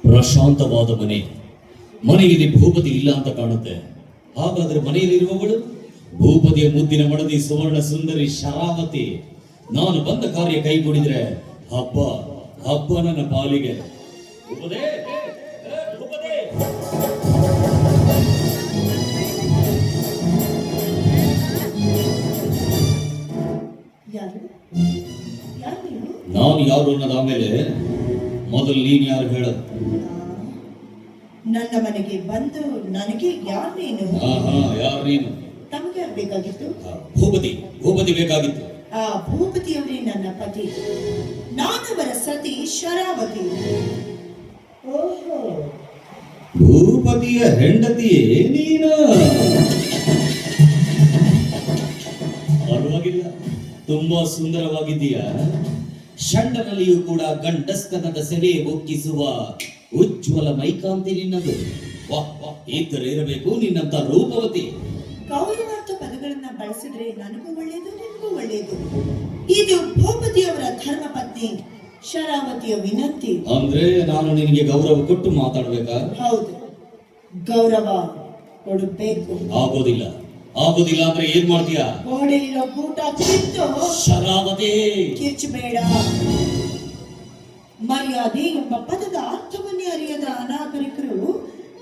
ಪ್ರಶಾಂತವಾದ ಮನೆಯಲ್ಲಿ ಭೂಪತಿ ಇಲ್ಲ ಅಂತ ಕಾಣುತ್ತೆ. ಹಾಗಾದ್ರೆ ಮನೆಯಲ್ಲಿರುವವಳು ಭೂಪತಿಯ ಮುದ್ದಿನ ಮಡದಿ ಸುವರ್ಣ ಸುಂದರಿ ಶರಾವತಿ. ನಾನು ಬಂದ ಕಾರ್ಯ ಕೈಗೂಡಿದ್ರೆ ಹಬ್ಬ ಹಬ್ಬ ನನ್ನ ಪಾಲಿಗೆ. ನಾನು ಯಾರು ಅನ್ನೋದು ಆಮೇಲೆ ಮೊದಲು ನೀನು ಯಾರು ಹೇಳ. ನನ್ನ ಮನೆಗೆ ಬಂದು ನನಗೆ ಯಾರು ನೀನು? ಯಾರು ನೀನು? ತಮಗೆ ಯಾರು ಬೇಕಾಗಿತ್ತು? ಭೂಪತಿ ಬೇಕಾಗಿತ್ತು. ಆ ಭೂಪತಿಯವರೇ ನನ್ನ ಪತಿ. ನಾನವರ ಸತಿ ಶರಾವತಿ. ಓಹೋ, ಭೂಪತಿಯ ಹೆಂಡತಿಯೇ ನೀನು? ಪರವಾಗಿಲ್ಲ, ತುಂಬಾ ಸುಂದರವಾಗಿದ್ದೀಯ. ಷಂಡನಲ್ಲಿಯೂ ಕೂಡ ಗಂಡಸ್ತನದ ಸೆರೆ ಒಕ್ಕಿಸುವ ಉಜ್ವಲ ಮೈಕಾಂತಿ ನಿನ್ನದು. ಈ ತರ ಇರಬೇಕು ನಿನ್ನಂತ ರೂಪವತಿ. ಗೌರವಾರ್ಥ ಪದಗಳನ್ನ ಬಳಸಿದ್ರೆ ನನಗೂ ಒಳ್ಳೆಯದು, ನಿನಗೂ ಒಳ್ಳೆಯದು. ಇದು ಭೂಪತಿಯವರ ಧರ್ಮ ಪತ್ನಿ ಶರಾವತಿಯ ವಿನಂತಿ. ಅಂದ್ರೆ ನಾನು ನಿನಗೆ ಗೌರವ ಕೊಟ್ಟು ಮಾತಾಡ್ಬೇಕಾ? ಹೌದು, ಗೌರವ ಕೊಡಬೇಕು. ಆಗೋದಿಲ್ಲ ಅಂದ್ರೆ ಏನ್ ಮಾಡ್ತೀಯಾ? ಗೋಡೆಯಿರೋ ಗೂಟ ಕಿತ್ತು ಶರಾವತಿ ಕಿರ್ಚಬೇಡ. ಮರ್ಯಾದೆ ಎಂಬ ಪದದ ಅರ್ಥವನ್ನೇ ಅರಿಯದ ಅನಾಗರಿಕರು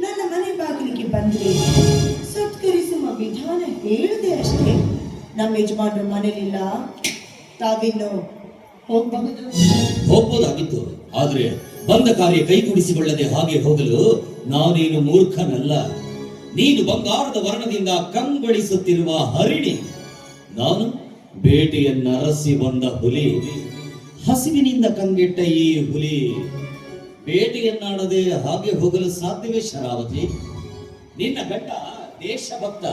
ನನ್ನ ಮನೆ ಬಾಗಿಲಿಗೆ ಬಂದ್ರೆ ಸತ್ಕರಿಸುವ ವಿಧಾನ ಹೇಳಿದೆ ಅಷ್ಟೇ. ನಮ್ಮ ಯಜಮಾನರು ಮನೇಲಿಲ್ಲ, ತಾವಿನ್ನು ಹೋಗ್ಬೋದಾಗಿತ್ತು. ಆದ್ರೆ ಬಂದ ಕಾರ್ಯ ಕೈಗೂಡಿಸಿಕೊಳ್ಳದೆ ಹಾಗೆ ಹೋಗಲು ನಾನೇನು ಮೂರ್ಖನಲ್ಲ. ನೀನು ಬಂಗಾರದ ವರ್ಣದಿಂದ ಕಂಗೊಳಿಸುತ್ತಿರುವ ಹರಿಣಿ, ನಾನು ಬೇಟೆಯನ್ನರಸಿ ಬಂದ ಹುಲಿ. ಹಸಿವಿನಿಂದ ಕಂಗೆಟ್ಟ ಈ ಹುಲಿ ಬೇಟೆಯನ್ನಾಡದೆ ಹಾಗೆ ಹೋಗಲು ಸಾಧ್ಯವೇ ಶರಾವತಿ? ನಿನ್ನ ಗಂಡ ದೇಶಭಕ್ತ,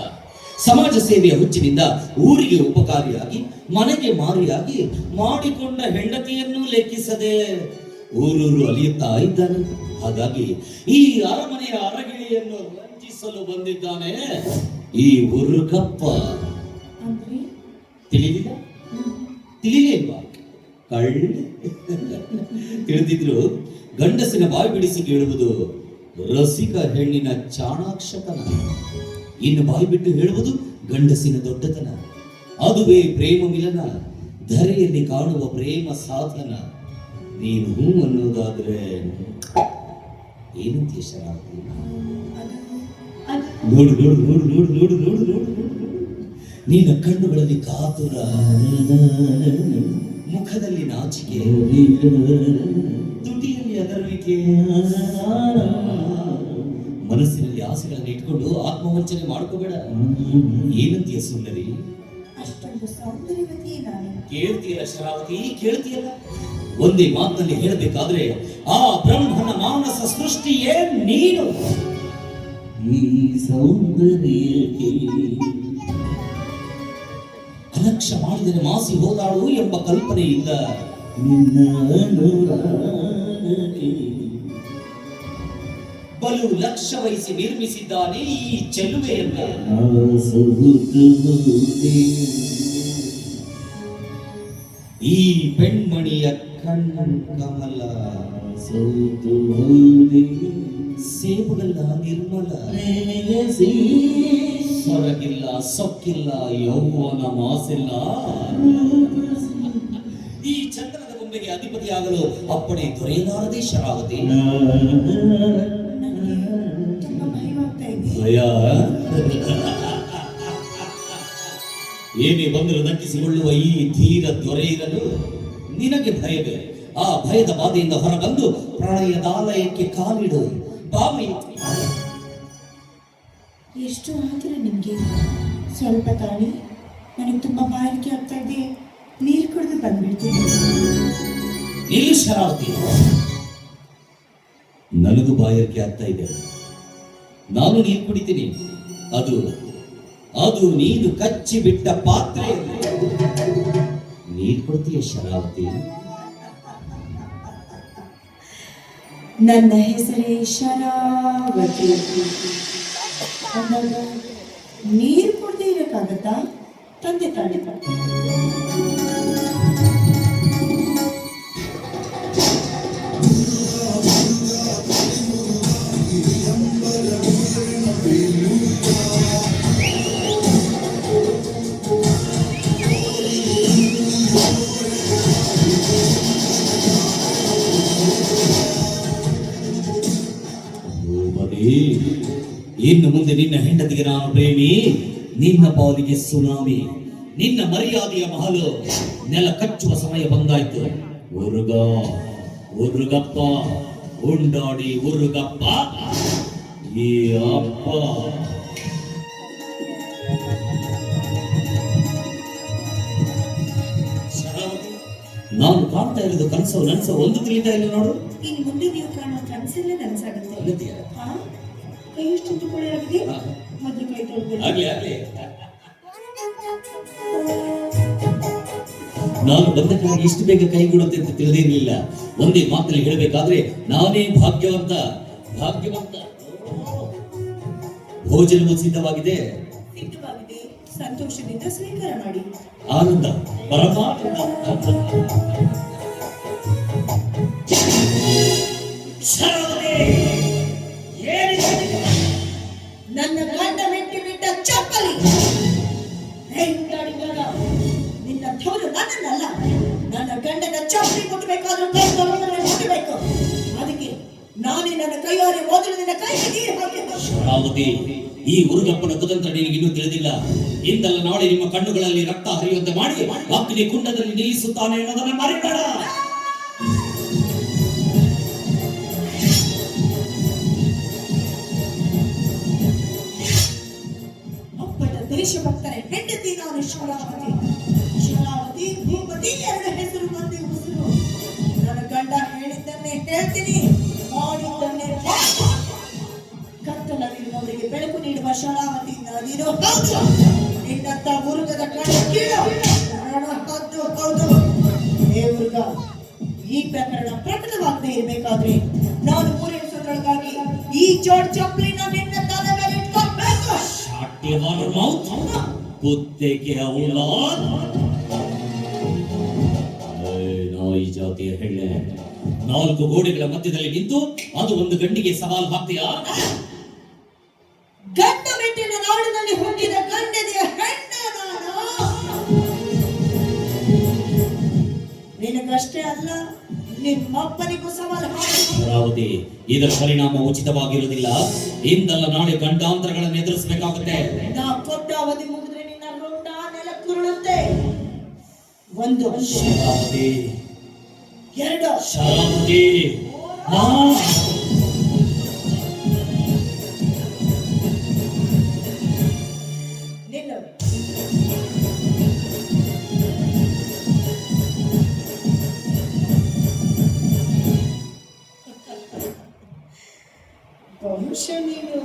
ಸಮಾಜ ಸೇವೆಯ ಹುಚ್ಚಿನಿಂದ ಊರಿಗೆ ಉಪಕಾರಿಯಾಗಿ ಮನೆಗೆ ಮಾರಿಯಾಗಿ ಮಾಡಿಕೊಂಡ ಹೆಂಡತಿಯನ್ನು ಲೆಕ್ಕಿಸದೆ ಊರೂರು ಅಲಿಯುತ್ತಾ ಇದ್ದಾನೆ. ಹಾಗಾಗಿ ಈ ಅರಮನೆಯ ಅರಗಿಳಿಯನ್ನು ರಂಜಿಸಲು ಬಂದಿದ್ದಾನೆ ಈ ಉರುಕಪ್ಪ. ತಿಳಿಲಿಲ್ವಾ? ತಿಳಿದಿದ್ರು ಗಂಡಸಿನ ಬಾಯಿ ಬಿಡಿಸಿ ಕೇಳುವುದು ರಸಿಕ ಹೆಣ್ಣಿನ ಚಾಣಾಕ್ಷತನ. ಇನ್ನು ಬಾಯಿ ಬಿಟ್ಟು ಹೇಳುವುದು ಗಂಡಸಿನ ದೊಡ್ಡತನ. ಅದುವೇ ಪ್ರೇಮ ಮಿಲನ, ಧರೆಯಲ್ಲಿ ಕಾಣುವ ಪ್ರೇಮ ಸಾಧನ. ನೀನು ಹೂ ಅನ್ನೋದಾದ್ರೆ ಏನಂತೀಯ ಶರಾವತಿ? ನೋಡು ನೋಡು ನೋಡು ನೋಡು ನೋಡು ನೋಡು ನೋಡು ನಿನ್ನ ಕಣ್ಣುಗಳಲ್ಲಿ ಕಾತುರ, ಮುಖದಲ್ಲಿ ನಾಚಿಕೆ, ತುಟಿಯಲ್ಲಿ ಅದರುವಿಕೆ, ಮನಸ್ಸಿನಲ್ಲಿ ಆಸೆಗಳನ್ನು ಇಟ್ಕೊಂಡು ಆತ್ಮವಂಚನೆ ಮಾಡ್ಕೋಬೇಡ. ಏನಂತೀಯ ಸುಂದರಿ? ಕೇಳ್ತೀಯಲ್ಲ ಶರಾವತಿ, ಕೇಳ್ತೀಯಲ್ಲ? ಒಂದೇ ಮಾತಿನಲ್ಲಿ ಹೇಳಬೇಕಾದ್ರೆ ಆ ಬ್ರಹ್ಮನ ಮಾನಸ ಸೃಷ್ಟಿಯೇ ನೀನು. ಈ ಸೌಂದರ್ಯಕ್ಕೆ ಅಲಕ್ಷ್ಯ ಮಾಡಿದರೆ ಮಾಸಿ ಹೋದಾಳು ಎಂಬ ಕಲ್ಪನೆಯಿಂದ ಬಲು ಲಕ್ಷ್ಯ ವಹಿಸಿ ನಿರ್ಮಿಸಿದ್ದಾನೆ ಈ ಚೆಲುವೆಯನ್ನ. ಈ ಪೆಣ್ಮಣಿಯ ಕಮಲ ಸೇಬುಗಲ್ಲ ನಿರ್ಮಲ, ಹೊರಗಿಲ್ಲ ಸೊಕ್ಕಿಲ್ಲ ಯೌವನ ಮಾಸಿಲ್ಲ. ಈ ಚಂದ್ರದ ಗೊಂಬೆಗೆ ಅಧಿಪತಿಯಾಗಲು ಅಪ್ಪಣೆ ದೊರೆಯಲಾರದೆ ಶರಾವತಿ. ಭಯ ಏನೇ ಬಂದರೂ ದಕ್ಕಿಸಿಕೊಳ್ಳುವ ಈ ಧೀರ ದೊರೆ ಇರಲು ನಿನಗೆ ಭಯವೇ? ಆ ಭಯದ ಬಾಧೆಯಿಂದ ಹೊರಬಂದು ಪ್ರಣಯದಾಲಯಕ್ಕೆ ಕಾಲಿಡು. ಬಾವಿ ಎಷ್ಟು ಆತರ ನಿಮ್ಗೆ? ಸ್ವಲ್ಪ ತಾಳಿ, ನನಗೆ ತುಂಬಾ ಬಾಯಾರಿಕೆ ಆಗ್ತಾ ಇದೆ, ನೀರು ಕುಡಿದು ಬಂದ್ಬಿಡ್ತೀನಿ. ಇಲ್ಲಿ ಶರಾವತಿ, ನನಗೂ ಬಾಯಾರಿಕೆ ಆಗ್ತಾ ಇದೆ, ನಾನು ನೀರು ಕುಡಿತೀನಿ. ಅದು ನೀನು ಕಚ್ಚಿ ಬಿಟ್ಟ ಪಾತ್ರೆ. ನೀರು ಕೊಡ್ತೀಯ ಶರಾವತಿ? ನನ್ನ ಹೆಸರೇ ಶರಾವತಿ. ನೀರು ಕುಡ್ದೆ ಮಾಡೋಕ್ಕಾಗತ್ತಾ? ತಂದೆ ತಾಳಿ. ಭೂಪತಿ, ಇನ್ನು ಮುಂದೆ ನಿನ್ನ ಹೆಂಡತಿಗೆ ನಾನು ಪ್ರೇಮಿ, ನಿನ್ನ ಪಾಲಿಗೆ ಸುನಾಮಿ, ನಿನ್ನ ಮರ್ಯಾದೆಯ ಮಹಲು ನೆಲ ಕಚ್ಚುವ ಸಮಯ ಬಂದಾಯ್ತು. ಉರುಗ ಉರುಗಪ್ಪ, ಉಂಡಾಡಿ ಉರುಗಪ್ಪ ಈ ಅಪ್ಪ. ಶರಾವತಿ, ನಾನು ಕಾಣ್ತಾ ಇರೋದು ಕನಸು ನನಸು ಒಂದು ತಿಳಿತಾ ಇಲ್ಲ ನೋಡು. ಇನ್ನು ಮುಂದೆ ನೀವು ಕಾಣುವ ಕನಸಲ್ಲೇ ನನಸಾಗುತ್ತೆ. ಕೈ ಎಷ್ಟು ತುಕೊಳ್ಳೆ ಆಗಿದೆ, ಮೊದಲು ಕೈ ತೊಳ್ಕೊಳ್ಳಿ. ಆಗ್ಲಿ ಆಗ್ಲಿ. ನಾನು ಬಂದಕ್ಕಾಗಿ ಇಷ್ಟು ಬೇಗ ಕೈಗೂಡುತ್ತೆ ಅಂತ ತಿಳಿದಿರಲಿಲ್ಲ. ಒಂದೇ ಮಾತಲ್ಲಿ ಹೇಳಬೇಕಾದ್ರೆ ನಾನೇ ಭಾಗ್ಯವಂತ ಭಾಗ್ಯವಂತ. ಭೋಜನವು ಸಿದ್ಧವಾಗಿದೆ. ಸಿದ್ಧವಾಗಿದೆ, ಸಂತೋಷದಿಂದ ಸ್ವೀಕಾರ ಮಾಡಿ. ಆನಂದ ಪರಮಾನಂದ. ನನ್ನ ಗಂಡ ಮೆಟ್ಟಿ ಬಿಟ್ಟ ಚಪ್ಪಲಿ. ನಿನ್ನ ಥೋರು ನನ್ನನ್ನಲ್ಲ, ನನ್ನ ಗಂಡನ ಚಪ್ಪಲಿ ಮುಟ್ಟಬೇಕಾದ್ರೂ ಕೈ ತೊಳೆದರೆ ಮುಟ್ಟಬೇಕು. ಅದಕ್ಕೆ ನಾನೇ ನನ್ನ ಕೈಯಾರೆ ಮೊದಲು ನಿನ್ನ ಕೈಗೆ ನೀರು ಹಾಕಿದ್ದು. ಶರಾವತಿ, ಈ ಉರುಗಪ್ಪನ ಕುತಂತ್ರ ನಿನಗಿನ್ನೂ ತಿಳಿದಿಲ್ಲ. ಇಂದಲ್ಲ ನಾಳೆ ನಿಮ್ಮ ಕಣ್ಣುಗಳಲ್ಲಿ ರಕ್ತ ಹರಿಯುವಂತೆ ಮಾಡಿ ಅಗ್ನಿ ಕುಂಡದಲ್ಲಿ ನಿಲ್ಲಿಸುತ್ತಾನೆ ಅನ್ನೋದನ್ನ ಮರಿಬೇಡ. ದೇಶಭಕ್ತರ ಹೆಂಡತಿ ನಾನು ಶರಾವತಿ. ಶರಾವತಿ, ಭೂಪತಿ ಎರಡು ಹೆಸರು ಒಂದೇ ಉಸಿರು. ನನ್ನ ಗಂಡ ಹೇಳಿದ್ದನ್ನೇ ಹೇಳ್ತೀನಿ, ಮಾಡಿದ್ದನ್ನೇ ಕತ್ತಲಲ್ಲಿರುವವರಿಗೆ ಬೆಳಕು ನೀಡುವ ಶರಾವತಿ ನಾನಿರೋ. ಹೌದು, ನಿನ್ನಂತ ಮುರುಗದ ಕಣ್ಣ ಕೀಳು ಹೌದು ಹೌದು. ಹೇ ಮುರುಗ, ಈ ಪ್ರಕರಣ ಪ್ರಕಟವಾಗದೇ ಇರಬೇಕಾದ್ರೆ ನಾನು 3 ವರ್ಷಗಳಾಗಿ ಈ ಜೋಡ್ ಚಪ್ಪಲಿನ ನಿನ್ನ ತಲೆ ಮೇಲೆ ಇಟ್ಕೊಳ್ಬೇಕು. कुत्ते के औलाद, ನಾಯಿ ಜಾತಿಯ ಹೆಣ್ಣೆ, 4 ಗೋಡೆಗಳ ಮಧ್ಯದಲ್ಲಿ ನಿಂತು ಅದು ಒಂದು ಗಂಡಿಗೆ ಸವಾಲು ಹಾಕ್ತೀಯಾ? ಗಂಡ ಮೆಟ್ಟಿನ ನಾಡಿನಲ್ಲಿ ಹುಟ್ಟಿದ ಗಂಡನೆಯ ಹೆಣ್ಣೆ ನಾನು. ನಿನಗಷ್ಟೇ ಅಲ್ಲ, ನಿಮ್ಮಪ್ಪನಿಗೂ ಸವಾಲು ಹಾಕಿ. ಇದರ ಪರಿಣಾಮ ಉಚಿತವಾಗಿರುವುದಿಲ್ಲ. ಇಂದಲ್ಲ ನಾಳೆ ಗಂಡಾಂತರಗಳನ್ನು ಎದುರಿಸಬೇಕಾಗುತ್ತೆ. ನಾ ಕೊಟ್ಟ ಅವಧಿ ಮುಗಿದ್ರೆ ನಿನ್ನ ರುಂಡ ನೆಲಕ್ಕುರುಳುತ್ತೆ. 1 ಶರಾವತಿ, 2 ಶರಾವತಿ. ನಿಲ್ಲು. ಬಹುಶಃ ನೀನು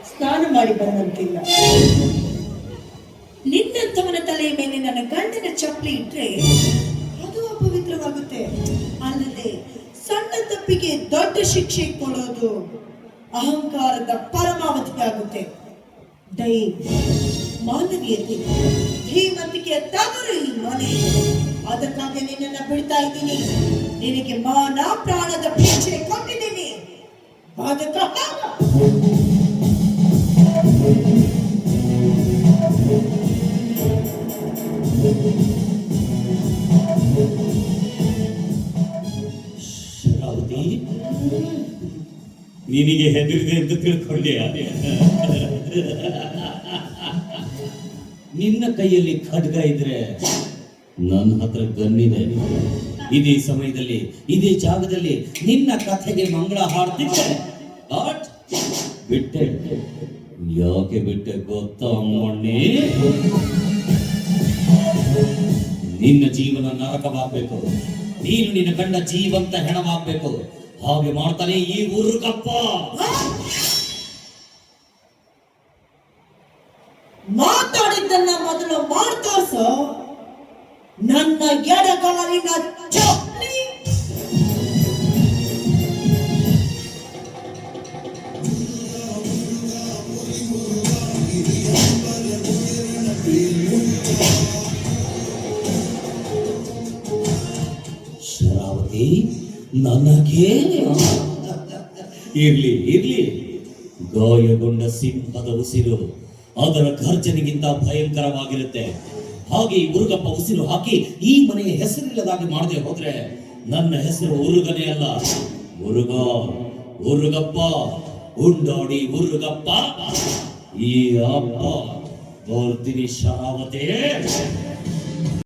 ಸ್ನಾನ ಮಾಡಿ ಬರುವಂತಿಲ್ಲ. ನಿನ್ನಂಥವನ ತಲೆಯ ಮೇಲೆ ನನ್ನ ಗಂಡನ ಚಪ್ಪಲಿ ಇಟ್ರೆ ಅದು ಅಪವಿತ್ರವಾಗುತ್ತೆ. ಅಲ್ಲದೆ ಸಣ್ಣ ತಪ್ಪಿಗೆ ದೊಡ್ಡ ಶಿಕ್ಷೆ ಕೊಡೋದು ಅಹಂಕಾರದ ಪರಮಾವಧಿ ಆಗುತ್ತೆ. ದಯೆ, ಮಾನವೀಯತೆ, ಧೀಮಂತಿಕೆಯ ತವರು ಈ ಮನೆ. ಅದಕ್ಕಾಗಿ ನಿನ್ನನ್ನು ಬಿಡ್ತಾ ಇದ್ದೀನಿ. ನಿನಗೆ ಮಾನ ಪ್ರಾಣದ ಭಿಕ್ಷೆ ಕೊಟ್ಟಿದ್ದೀನಿ. ಶರಾವತಿ, ನಿನಗೆ ಹೆದರಿದೆ ಎಂದು ತಿಳ್ಕೊಂಡೆಯಾ? ನಿನ್ನ ಕೈಯಲ್ಲಿ ಖಡ್ಗ ಇದ್ರೆ ನನ್ನ ಹತ್ರ ಗನ್ನಿದೆ. ಇದೇ ಸಮಯದಲ್ಲಿ ಇದೇ ಜಾಗದಲ್ಲಿ ನಿನ್ನ ಕಥೆಗೆ ಮಂಗಳ ಹಾಡ್ತಿದ್ದೆ. ಬಿಟ್ಟೆ. ಯಾಕೆ ಬಿಟ್ಟೆ ಗೊತ್ತಾ ಅಮ್ಮಣ್ಣಿ? ನಿನ್ನ ಜೀವನ ನರಕವಾಗಬೇಕು. ನೀನು ನಿನ್ನ ಗಂಡ ಜೀವಂತ ಹೆಣವಾಗಬೇಕು. ಹಾಗೆ ಮಾಡ್ತಾನೆ ಈ ಉರುಗಪ್ಪ. ಮಾತಾಡಿದ್ದನ್ನ ಮೊದಲು ಮಾಡ್ತೋರ್ಸು. ನನ್ನ ಎಡಗಾಲಿನ ಚಪ್ಪಲಿ. ಶರಾವತಿ ನನಗೆ ಇರ್ಲಿ ಇರ್ಲಿ. ಗಾಯಗೊಂಡ ಸಿಂಹದ ಉಸಿರು ಅದರ ಗರ್ಜನೆಗಿಂತ ಭಯಂಕರವಾಗಿರುತ್ತೆ. ಹಾಗೆ ಈ ಉರುಗಪ್ಪ ಉಸಿರು ಹಾಕಿ ಈ ಮನೆಯ ಹೆಸರಿಲ್ಲದಾಗಿ ಮಾಡದೆ ಹೋದ್ರೆ ನನ್ನ ಹೆಸರು ಉರುಗನೇ ಅಲ್ಲ, ಉರುಗ, ಉರುಗಪ್ಪ, ಉಂಡಾಡಿ ಉರುಗಪ್ಪ. ಈ ಅಪ್ಪ ಬರ್ತೀನಿ ಶರಾವತಿ.